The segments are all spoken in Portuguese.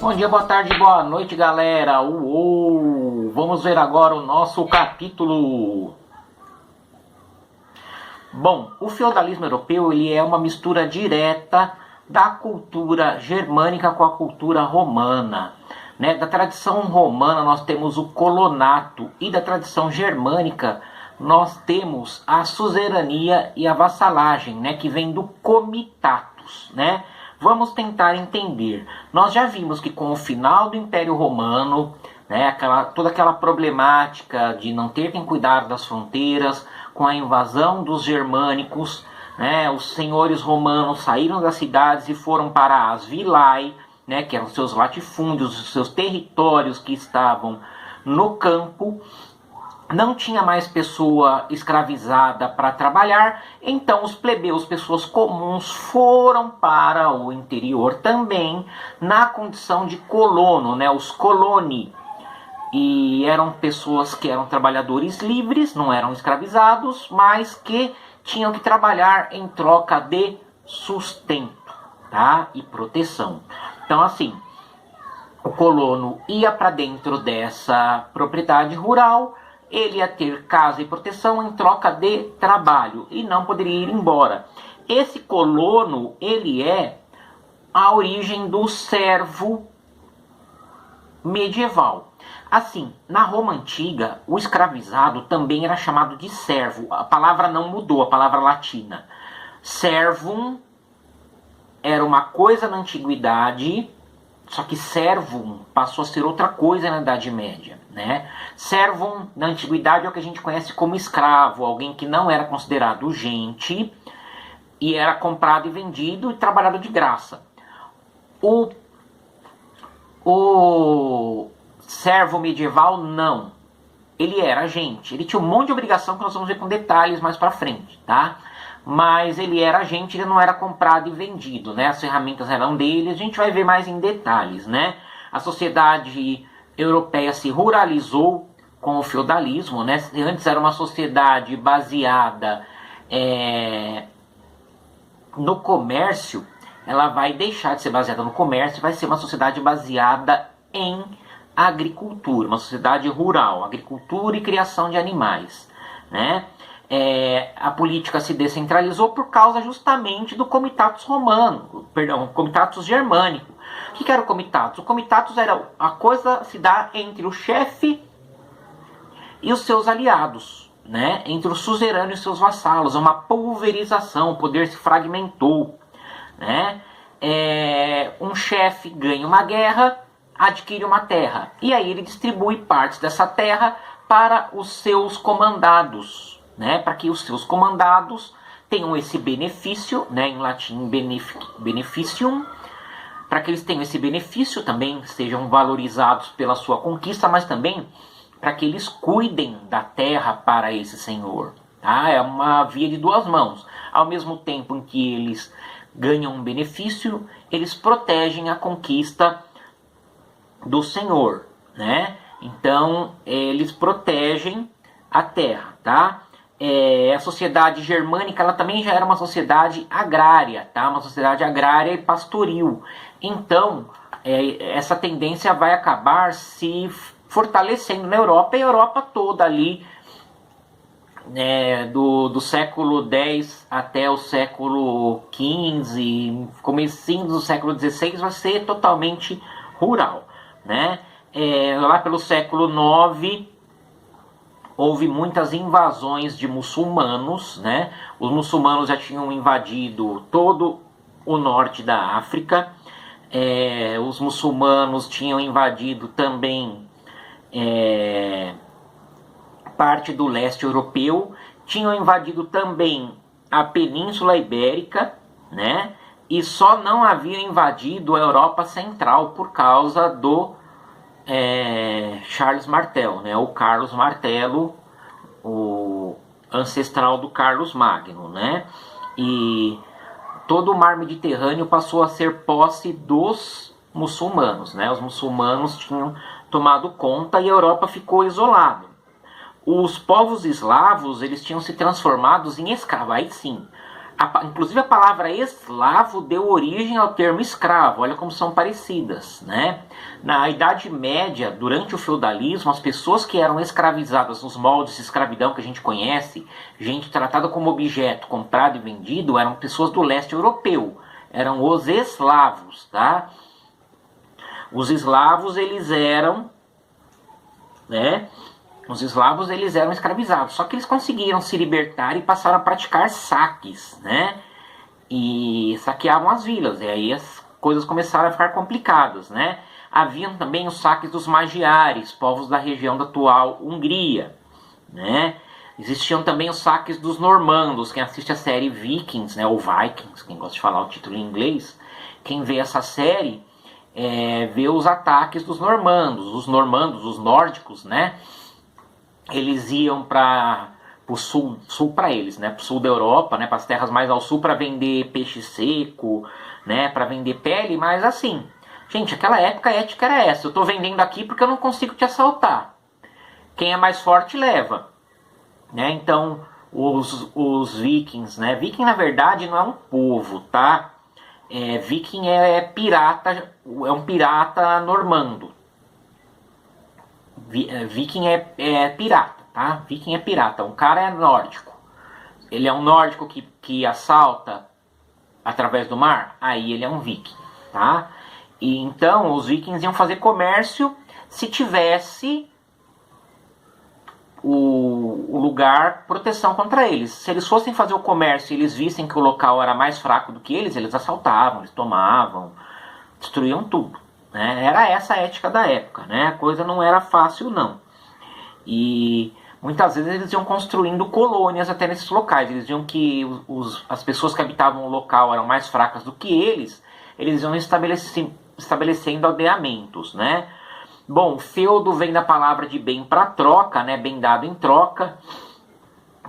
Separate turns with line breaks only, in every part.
Bom dia, boa tarde, boa noite, galera. Uou! Vamos ver agora o nosso capítulo. Bom, o feudalismo europeu ele é uma mistura direta da cultura germânica com a cultura romana. Da tradição romana nós temos o colonato e da tradição germânica nós temos a suzerania e a vassalagem, que vem do comitatus, Vamos tentar entender. Nós já vimos que com o final do Império Romano, toda aquela problemática de não ter quem cuidar das fronteiras, com a invasão dos germânicos, os senhores romanos saíram das cidades e foram para as vilae, que eram seus latifúndios, os seus territórios que estavam no campo. Não tinha mais pessoa escravizada para trabalhar, então os plebeus, pessoas comuns, foram para o interior também, na condição de colono, os coloni. E eram pessoas que eram trabalhadores livres, não eram escravizados, mas que tinham que trabalhar em troca de sustento, e proteção. Então assim, o colono ia para dentro dessa propriedade rural, ele ia ter casa e proteção em troca de trabalho e não poderia ir embora. Esse colono, ele é a origem do servo medieval. Assim, na Roma Antiga, o escravizado também era chamado de servo. A palavra não mudou, a palavra latina. Servum era uma coisa na antiguidade, só que servum passou a ser outra coisa na Idade Média. Servum, na antiguidade, é o que a gente conhece como escravo, alguém que não era considerado gente e era comprado e vendido e trabalhado de graça. O servo medieval, não. Ele era gente, ele tinha um monte de obrigação que nós vamos ver com detalhes mais pra frente, Mas ele era gente, ele não era comprado e vendido, As ferramentas eram dele, a gente vai ver mais em detalhes, A sociedade europeia se ruralizou com o feudalismo, Antes era uma sociedade baseada no comércio, ela vai deixar de ser baseada no comércio, vai ser uma sociedade baseada em agricultura, uma sociedade rural, agricultura e criação de animais, A política se descentralizou por causa justamente do comitatus romano, comitatus germânico. O que era o comitatus? O comitatus era a coisa se dá entre o chefe e os seus aliados, entre o suzerano e os seus vassalos, é uma pulverização, o poder se fragmentou, Um chefe ganha uma guerra, adquire uma terra, e aí ele distribui partes dessa terra para os seus comandados, para que os seus comandados tenham esse benefício, em latim beneficium, para que eles tenham esse benefício, também sejam valorizados pela sua conquista, mas também para que eles cuidem da terra para esse senhor. É uma via de duas mãos. Ao mesmo tempo em que eles ganham um benefício, eles protegem a conquista do senhor, Então, eles protegem a terra, A sociedade germânica, ela também já era uma sociedade agrária, Uma sociedade agrária e pastoril. Então, essa tendência vai acabar se fortalecendo na Europa, e a Europa toda ali, do século X até o século XV, comecinho do século XVI, vai ser totalmente rural, Lá pelo século IX, houve muitas invasões de muçulmanos, Os muçulmanos já tinham invadido todo o norte da África, os muçulmanos tinham invadido também parte do leste europeu, tinham invadido também a Península Ibérica, E só não haviam invadido a Europa Central por causa do Charles Martel, o Carlos Martelo, o ancestral do Carlos Magno, E todo o mar Mediterrâneo passou a ser posse dos muçulmanos, Os muçulmanos tinham tomado conta e a Europa ficou isolada. Os povos eslavos, eles tinham se transformado em escravos, aí sim. Inclusive a palavra eslavo deu origem ao termo escravo, olha como são parecidas, né? Na Idade Média, durante o feudalismo, as pessoas que eram escravizadas nos moldes de escravidão que a gente conhece, gente tratada como objeto, comprado e vendido, eram pessoas do leste europeu, eram os eslavos, tá? Os eslavos, eles eram, né? Os eslavos, eles eram escravizados, só que eles conseguiram se libertar e passaram a praticar saques, né? E saqueavam as vilas, e aí as coisas começaram a ficar complicadas, né? Haviam também os saques dos magiares, povos da região da atual Hungria, né? Existiam também os saques dos normandos. Quem assiste a série Vikings, né, ou Vikings, quem gosta de falar o título em inglês, quem vê essa série vê os ataques dos normandos, os nórdicos, né? Eles iam para o sul para eles, né? Para o sul da Europa, né? Para as terras mais ao sul para vender peixe seco, né? Para vender pele, mas assim, gente, aquela época a ética era essa: eu estou vendendo aqui porque eu não consigo te assaltar. Quem é mais forte leva, né? Então os vikings, né? Viking na verdade não é um povo, tá? Viking é pirata, é um pirata normando. Viking é pirata, tá? Viking é pirata, um cara é nórdico. Ele é um nórdico que assalta através do mar, aí ele é um viking, tá? E então os vikings iam fazer comércio se tivesse o lugar proteção contra eles. Se eles fossem fazer o comércio e eles vissem que o local era mais fraco do que eles assaltavam, eles tomavam, destruíam tudo. Né? Era essa a ética da época, né? A coisa não era fácil, não. E muitas vezes eles iam construindo colônias até nesses locais. Eles viam que as pessoas que habitavam o local eram mais fracas do que eles iam estabelecendo aldeamentos, né? Bom, feudo vem da palavra de bem para troca, né? Bem dado em troca.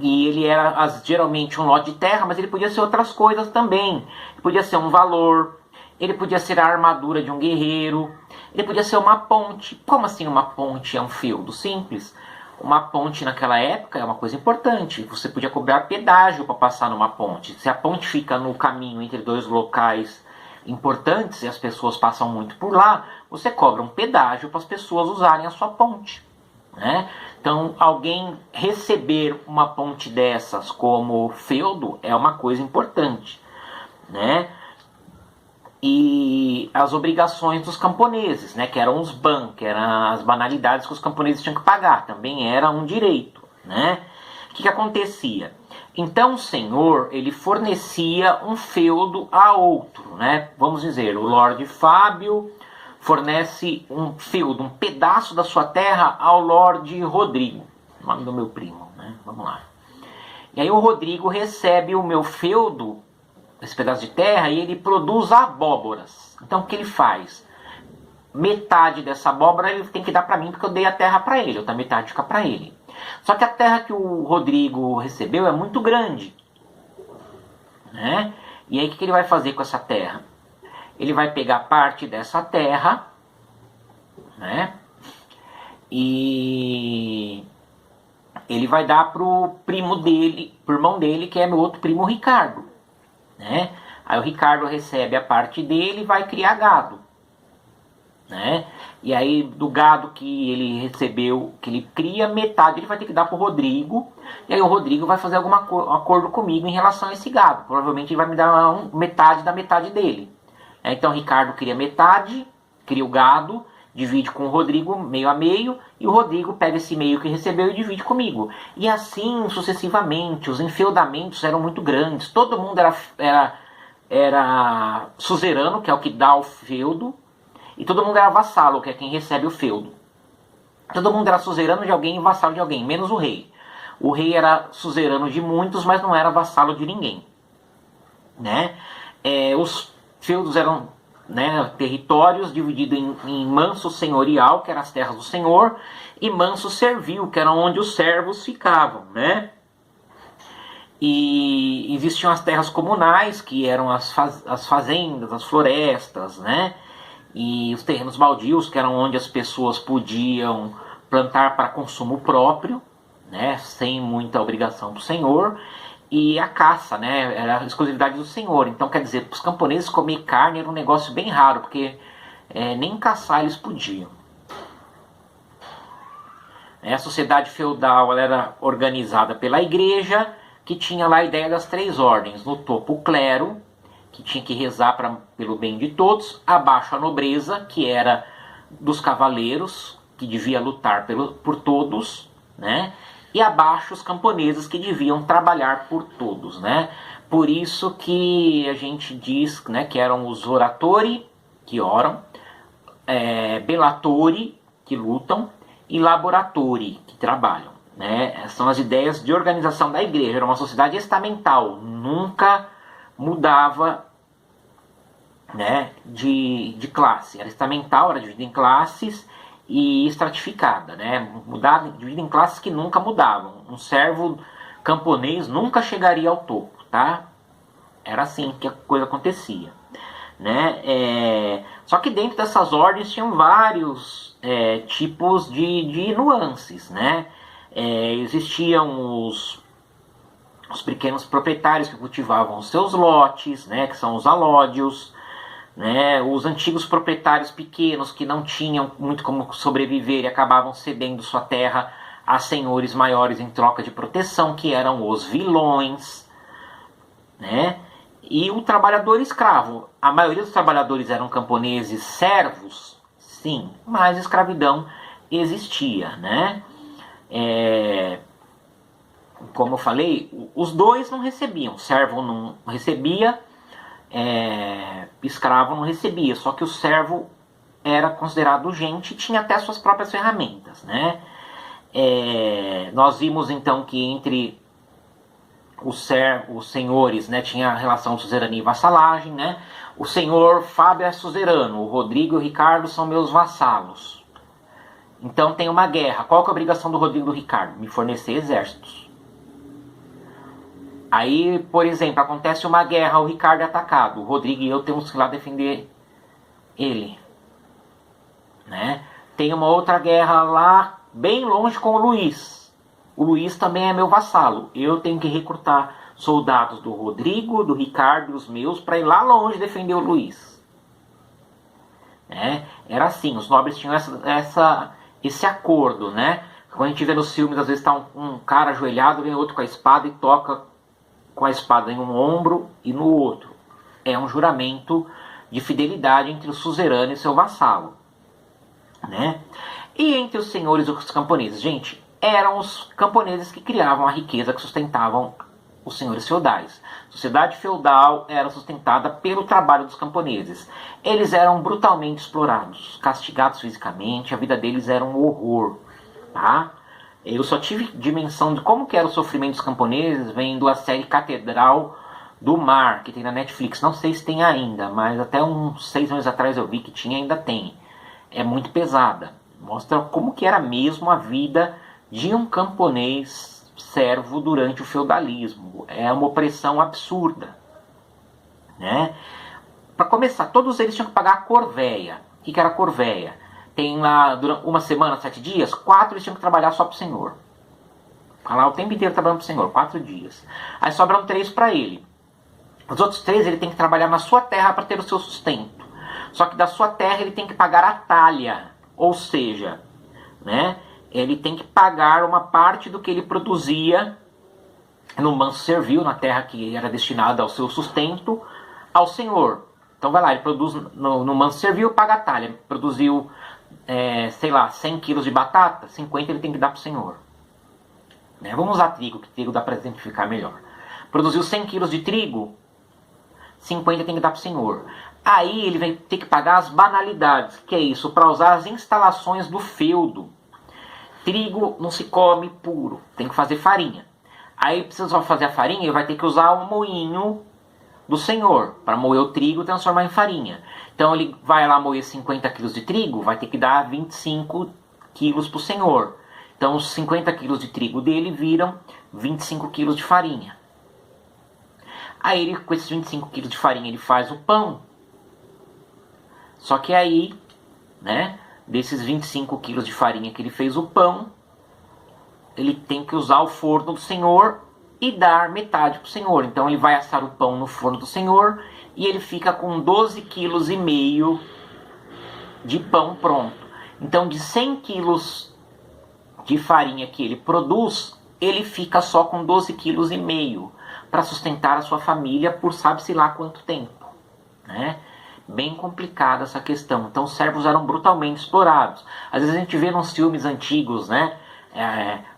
E ele era geralmente um lote de terra, mas ele podia ser outras coisas também. Ele podia ser um valor, ele podia ser a armadura de um guerreiro, ele podia ser uma ponte. Como assim uma ponte é um feudo? Simples. Uma ponte naquela época é uma coisa importante. Você podia cobrar pedágio para passar numa ponte. Se a ponte fica no caminho entre dois locais importantes e as pessoas passam muito por lá, você cobra um pedágio para as pessoas usarem a sua ponte, né? Então, alguém receber uma ponte dessas como feudo é uma coisa importante, né? E as obrigações dos camponeses, né? Que eram os ban, que eram as banalidades que os camponeses tinham que pagar, também era um direito, né? O que acontecia? Então o senhor, ele fornecia um feudo a outro, né? Vamos dizer, o Lorde Fábio fornece um feudo, um pedaço da sua terra ao Lorde Rodrigo, nome do meu primo, né? Vamos lá. E aí o Rodrigo recebe o meu feudo, esse pedaço de terra, e ele produz abóboras. Então o que ele faz? Metade dessa abóbora ele tem que dar para mim, porque eu dei a terra para ele, outra metade fica para ele. Só que a terra que o Rodrigo recebeu é muito grande, né? E aí o que ele vai fazer com essa terra? Ele vai pegar parte dessa terra, né? E ele vai dar pro primo dele, pro irmão dele, que é meu outro primo, Ricardo, né? Aí o Ricardo recebe a parte dele e vai criar gado, né? E aí do gado que ele recebeu, que ele cria, metade ele vai ter que dar pro Rodrigo. E aí o Rodrigo vai fazer algum acordo comigo em relação a esse gado. Provavelmente ele vai me dar metade da metade dele. Então o Ricardo cria metade, cria o gado, divide com o Rodrigo meio a meio, e o Rodrigo pega esse meio que recebeu e divide comigo. E assim sucessivamente. Os enfeudamentos eram muito grandes. Todo mundo era suzerano, que é o que dá o feudo, e todo mundo era vassalo, que é quem recebe o feudo. Todo mundo era suzerano de alguém e vassalo de alguém, menos o rei. O rei era suzerano de muitos, mas não era vassalo de ninguém, né? Os feudos eram, né, territórios divididos em manso senhorial, que eram as terras do senhor, e manso servil, que era onde os servos ficavam, né? E existiam as terras comunais, que eram as fazendas, as florestas, né? E os terrenos baldios, que eram onde as pessoas podiam plantar para consumo próprio, né, sem muita obrigação do senhor. e a caça, né? Era a exclusividade do senhor. Então, quer dizer, para os camponeses comer carne era um negócio bem raro, porque nem caçar eles podiam. A sociedade feudal ela era organizada pela igreja, que tinha lá a ideia das 3 ordens. No topo, o clero, que tinha que rezar pelo bem de todos. Abaixo, a nobreza, que era dos cavaleiros, que devia lutar por todos, né? E abaixo, os camponeses, que deviam trabalhar por todos, né? Por isso que a gente diz, né, que eram os oratori, que oram, bellatori, que lutam, e laboratori, que trabalham, né? São as ideias de organização da igreja. Era uma sociedade estamental, nunca mudava, né, de classe. Era estamental, era dividida em classes e estratificada, né? Dividida em classes que nunca mudavam. Um servo camponês nunca chegaria ao topo, tá? Era assim que a coisa acontecia, né? Só que dentro dessas ordens tinham vários tipos de nuances, né? Existiam os pequenos proprietários que cultivavam os seus lotes, né? Que são os alódios, né? Os antigos proprietários pequenos que não tinham muito como sobreviver e acabavam cedendo sua terra a senhores maiores em troca de proteção, que eram os vilões, né? E o trabalhador escravo. A maioria dos trabalhadores eram camponeses servos, sim, mas escravidão existia, né? Como eu falei, os dois não recebiam. Servo não recebia, escravo não recebia. Só que o servo era considerado gente e tinha até suas próprias ferramentas, né? Nós vimos então que entre os senhores, né, tinha a relação de suzerania e vassalagem, né? O senhor Fábio é suzerano, o Rodrigo e o Ricardo são meus vassalos. Então tem uma guerra. Qual que é a obrigação do Rodrigo e do Ricardo? Me fornecer exércitos. Aí, por exemplo, acontece uma guerra, o Ricardo é atacado, o Rodrigo e eu temos que ir lá defender ele, né? Tem uma outra guerra lá, bem longe, com o Luiz. O Luiz também é meu vassalo. Eu tenho que recrutar soldados do Rodrigo, do Ricardo e os meus para ir lá longe defender o Luiz. Era assim, os nobres tinham esse acordo, né? Quando a gente vê nos filmes, às vezes está um cara ajoelhado, vem outro com a espada e toca com a espada em um ombro e no outro. É um juramento de fidelidade entre o suzerano e seu vassalo, né? E entre os senhores e os camponeses, gente, eram os camponeses que criavam a riqueza que sustentavam os senhores feudais. A sociedade feudal era sustentada pelo trabalho dos camponeses. Eles eram brutalmente explorados, castigados fisicamente, a vida deles era um horror, tá? Eu só tive dimensão de como que era o sofrimento dos camponeses vendo a série Catedral do Mar, que tem na Netflix. Não sei se tem ainda, mas até uns 6 anos atrás eu vi que tinha, ainda tem. É muito pesada. Mostra como que era mesmo a vida de um camponês servo durante o feudalismo. É uma opressão absurda, né? Para começar, todos eles tinham que pagar a corvéia. O que era a corvéia? Tem lá, durante uma semana, 7 dias, 4 eles tinham que trabalhar só para o senhor. Ficar lá o tempo inteiro trabalhando para o senhor, 4 dias. Aí sobram 3 para ele. Os outros 3 ele tem que trabalhar na sua terra para ter o seu sustento. Só que da sua terra ele tem que pagar a talha, ou seja, né, ele tem que pagar uma parte do que ele produzia no manso servil, na terra que era destinada ao seu sustento, ao senhor. Então vai lá, ele produz no manso servil, paga a talha. Produziu, sei lá, 100 quilos de batata, 50 ele tem que dar para o senhor. Né? Vamos usar trigo, que trigo dá para exemplificar melhor. Produziu 100 quilos de trigo, 50 tem que dar para o senhor. Aí ele vai ter que pagar as banalidades, que é isso, para usar as instalações do feudo. Trigo não se come puro, tem que fazer farinha. Aí precisa fazer a farinha, ele vai ter que usar o moinho do senhor, para moer o trigo e transformar em farinha. Então ele vai lá moer 50 quilos de trigo, vai ter que dar 25 quilos para o senhor. Então os 50 quilos de trigo dele viram 25 quilos de farinha. Aí ele, com esses 25 quilos de farinha, ele faz o pão. Só que aí, né, desses 25 quilos de farinha que ele fez o pão, ele tem que usar o forno do senhor e dar metade para o senhor. Então ele vai assar o pão no forno do senhor e ele fica com 12,5 kg de pão pronto. Então de 100 quilos de farinha que ele produz, ele fica só com 12,5 kg para sustentar a sua família por sabe-se lá quanto tempo, né? Bem complicada essa questão. Então os servos eram brutalmente explorados. Às vezes a gente vê nos filmes antigos, né?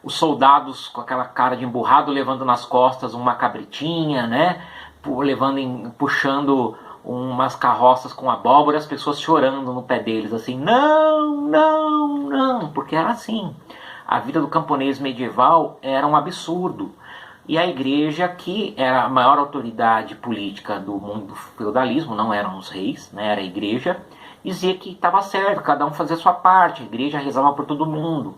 Os soldados com aquela cara de emburrado levando nas costas uma cabritinha, né? Puxando umas carroças com abóbora, as pessoas chorando no pé deles, assim, não, não, não, porque era assim. A vida do camponês medieval era um absurdo. E a igreja, que era a maior autoridade política do mundo do feudalismo, não eram os reis, né? Era a igreja, dizia que estava certo, cada um fazia a sua parte, a igreja rezava por todo mundo.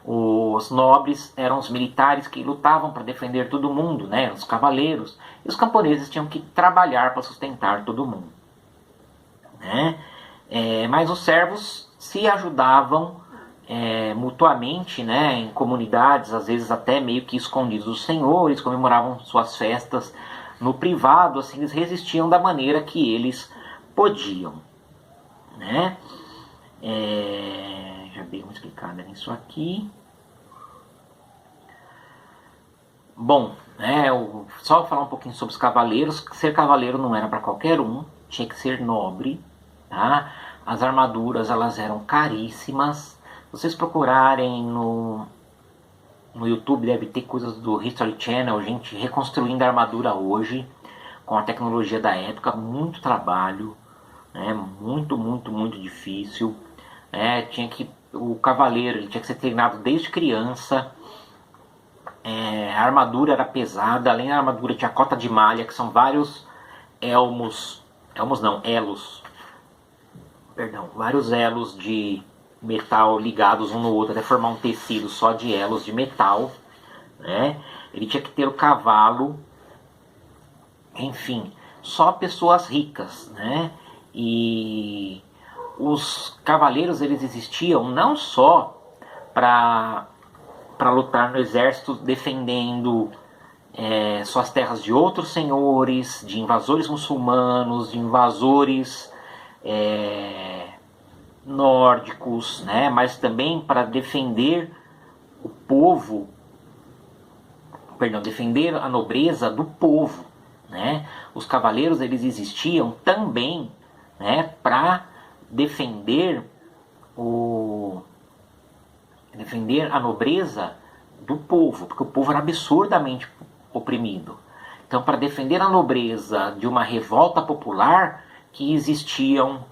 Os nobres eram os militares que lutavam para defender todo mundo, né? Os cavaleiros. E os camponeses tinham que trabalhar para sustentar todo mundo, né? Mas os servos se ajudavam mutuamente, né? Em comunidades, às vezes até meio que escondidos dos senhores, comemoravam suas festas no privado, assim, eles resistiam da maneira que eles podiam, né? Já dei uma explicada nisso aqui. Bom, só falar um pouquinho sobre os cavaleiros. Ser cavaleiro não era para qualquer um, tinha que ser nobre, tá? As armaduras, elas eram caríssimas. Se vocês procurarem no YouTube, deve ter coisas do History Channel, gente reconstruindo a armadura hoje, com a tecnologia da época, muito trabalho, né? Muito, muito, muito difícil. O cavaleiro ele tinha que ser treinado desde criança. A armadura era pesada, além da armadura tinha cota de malha, que são vários vários elos de metal ligados um no outro até formar um tecido só de elos de metal, né? Ele tinha que ter o cavalo, enfim, só pessoas ricas, né? E os cavaleiros, eles existiam não só para lutar no exército defendendo suas terras de outros senhores, de invasores muçulmanos, de invasores nórdicos, né? Mas também para defender o povo, defender a nobreza do povo, né? Os cavaleiros, eles existiam também, né, para defender a nobreza do povo, porque o povo era absurdamente oprimido. Então, para defender a nobreza de uma revolta popular, que existiam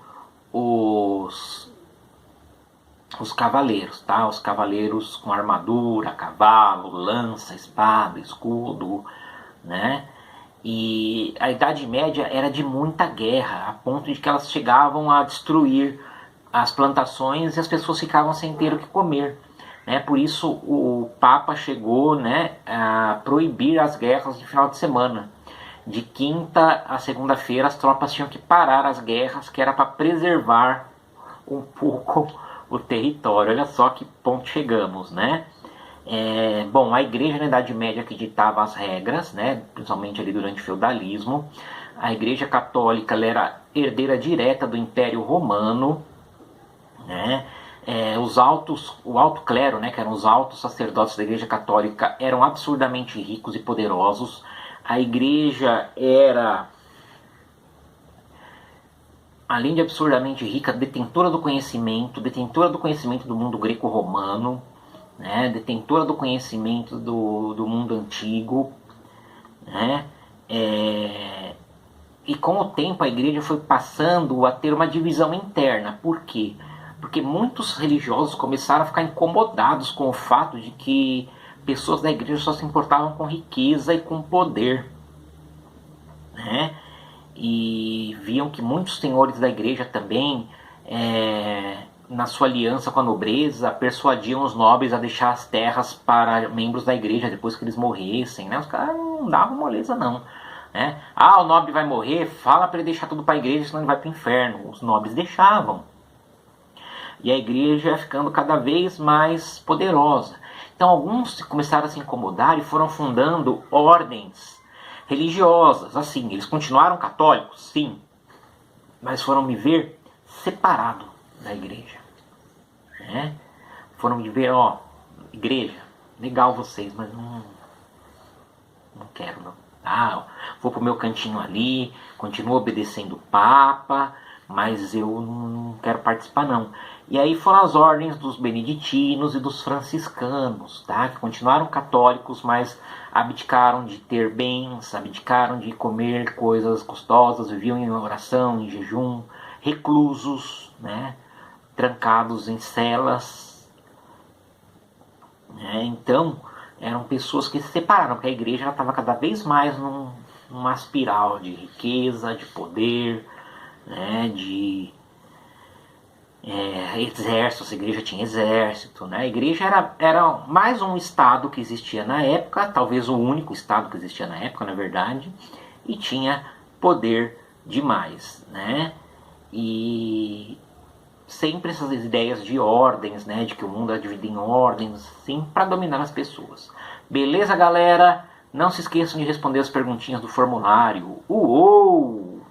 os cavaleiros, tá? Os cavaleiros com armadura, cavalo, lança, espada, escudo, né? E a Idade Média era de muita guerra, a ponto de que elas chegavam a destruir as plantações e as pessoas ficavam sem ter o que comer, né? Por isso o Papa chegou, né, a proibir as guerras de final de semana. De quinta a segunda-feira as tropas tinham que parar as guerras, que era para preservar um pouco o território. Olha só que ponto chegamos, né? Bom, a igreja na Idade Média que ditava as regras, né, principalmente ali durante o feudalismo. A igreja católica, ela era herdeira direta do Império Romano, né? O alto clero, né, que eram os altos sacerdotes da igreja católica, eram absurdamente ricos e poderosos. A igreja era, além de absurdamente rica, detentora do conhecimento do mundo greco-romano, né, detentora do conhecimento do mundo antigo, né? E com o tempo a igreja foi passando a ter uma divisão interna. Por quê? Porque muitos religiosos começaram a ficar incomodados com o fato de que pessoas da igreja só se importavam com riqueza e com poder, né? E viam que muitos senhores da igreja também, na sua aliança com a nobreza, persuadiam os nobres a deixar as terras para membros da igreja depois que eles morressem, né? Os caras não davam moleza não, né? O nobre vai morrer, fala para ele deixar tudo para a igreja, senão ele vai para o inferno. Os nobres deixavam. E a igreja ia ficando cada vez mais poderosa. Então alguns começaram a se incomodar e foram fundando ordens religiosas. Assim, eles continuaram católicos, sim, mas foram viver separado da igreja. Né? Foram viver, ó, igreja, legal vocês, mas não quero não. Ah, vou pro meu cantinho ali, continuo obedecendo o Papa, mas eu não quero participar não. E aí foram as ordens dos beneditinos e dos franciscanos, tá? Que continuaram católicos, mas abdicaram de ter bens, abdicaram de comer coisas gostosas, viviam em oração, em jejum, reclusos, né? Trancados em celas. Né? Então, eram pessoas que se separaram, porque a igreja estava cada vez mais numa espiral de riqueza, de poder, né? De exército, a igreja tinha exército, né? A igreja era mais um estado que existia na época, talvez o único estado que existia na época, na verdade, e tinha poder demais, né? E sempre essas ideias de ordens, né? De que o mundo é dividido em ordens, sim, para dominar as pessoas. Beleza, galera? Não se esqueçam de responder as perguntinhas do formulário. Uou!